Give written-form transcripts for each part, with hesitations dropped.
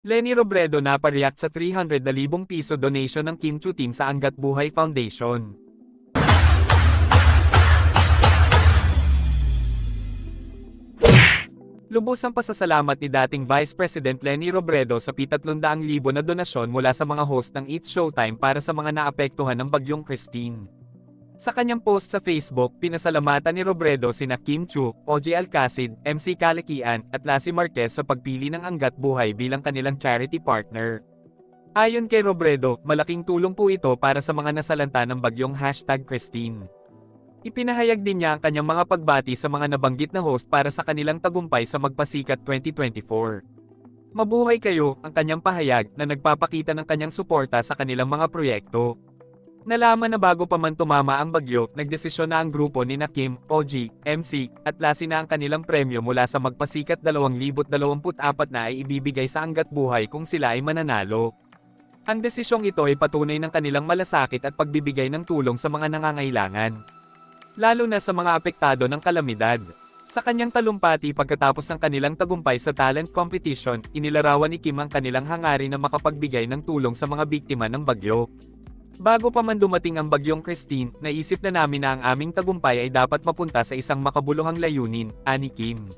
Lenny Robredo napareact sa 300,000 piso donation ng Kim Chiu Team sa Angat Buhay Foundation. Lubos ang pasasalamat ni dating Vice President Lenny Robredo sa 300,000 na donasyon mula sa mga host ng It's Showtime para sa mga naapektuhan ng Bagyong Christine. Sa kanyang post sa Facebook, pinasalamatan ni Robredo sina Kim Chiu, OJ Alcacid, MC Kalakian, at Lassie Marquez sa pagpili ng Angat Buhay bilang kanilang charity partner. Ayon kay Robredo, malaking tulong po ito para sa mga nasalanta ng Bagyong #Christine. Ipinahayag din niya ang kanyang mga pagbati sa mga nabanggit na host para sa kanilang tagumpay sa Magpasikat 2024. Mabuhay kayo, ang kanyang pahayag na nagpapakita ng kanyang suporta sa kanilang mga proyekto. Nalaman na bago pa man tumama ang bagyo, nagdesisyon na ang grupo ni Kim, OG, MC, at Lassie na ang kanilang premyo mula sa Magpasikat 2024 na ay ibibigay sa Angat Buhay kung sila ay mananalo. Ang desisyong ito ay patunay ng kanilang malasakit at pagbibigay ng tulong sa mga nangangailangan, lalo na sa mga apektado ng kalamidad. Sa kanyang talumpati pagkatapos ng kanilang tagumpay sa talent competition, inilarawan ni Kim ang kanilang hangarin na makapagbigay ng tulong sa mga biktima ng bagyo. Bago pa man dumating ang Bagyong Christine, naisip na namin na ang aming tagumpay ay dapat mapunta sa isang makabuluhang layunin, ani Kim.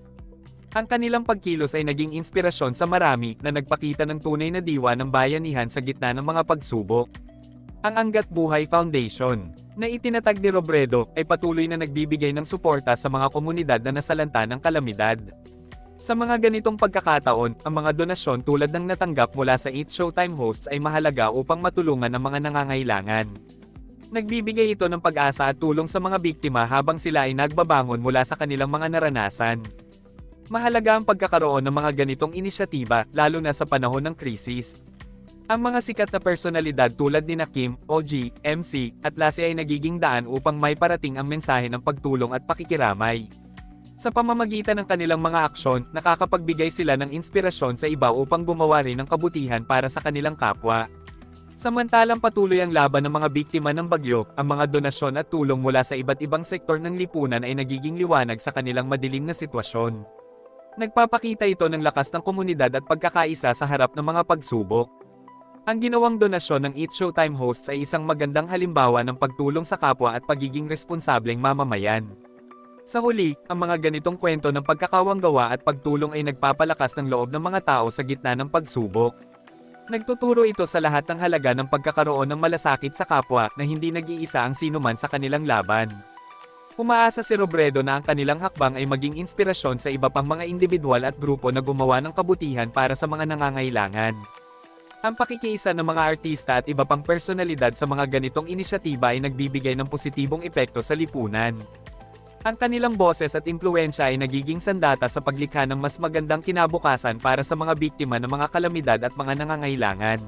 Ang kanilang pagkilos ay naging inspirasyon sa marami na nagpakita ng tunay na diwa ng bayanihan sa gitna ng mga pagsubok. Ang Angat Buhay Foundation, na itinatag ni Robredo, ay patuloy na nagbibigay ng suporta sa mga komunidad na nasalanta ng kalamidad. Sa mga ganitong pagkakataon, ang mga donasyon tulad ng natanggap mula sa It's Showtime hosts ay mahalaga upang matulungan ang mga nangangailangan. Nagbibigay ito ng pag-asa at tulong sa mga biktima habang sila ay nagbabangon mula sa kanilang mga naranasan. Mahalaga ang pagkakaroon ng mga ganitong inisyatiba, lalo na sa panahon ng krisis. Ang mga sikat na personalidad tulad ni Kim, OG, MC, at Lassie ay nagiging daan upang may parating ang mensahe ng pagtulong at pakikiramay. Sa pamamagitan ng kanilang mga aksyon, nakakapagbigay sila ng inspirasyon sa iba upang gumawa rin ng kabutihan para sa kanilang kapwa. Samantalang patuloy ang laban ng mga biktima ng bagyo, ang mga donasyon at tulong mula sa iba't ibang sektor ng lipunan ay nagiging liwanag sa kanilang madilim na sitwasyon. Nagpapakita ito ng lakas ng komunidad at pagkakaisa sa harap ng mga pagsubok. Ang ginawang donasyon ng It's Showtime hosts ay isang magandang halimbawa ng pagtulong sa kapwa at pagiging responsableng mamamayan. Sa huli, ang mga ganitong kwento ng pagkakawanggawa at pagtulong ay nagpapalakas ng loob ng mga tao sa gitna ng pagsubok. Nagtuturo ito sa lahat ng halaga ng pagkakaroon ng malasakit sa kapwa na hindi nag-iisa ang sinuman sa kanilang laban. Umaasa si Robredo na ang kanilang hakbang ay maging inspirasyon sa iba pang mga individual at grupo na gumawa ng kabutihan para sa mga nangangailangan. Ang pakikiisa ng mga artista at iba pang personalidad sa mga ganitong inisyatiba ay nagbibigay ng positibong epekto sa lipunan. Ang kanilang boses at impluwensya ay nagiging sandata sa paglikha ng mas magandang kinabukasan para sa mga biktima ng mga kalamidad at mga nangangailangan.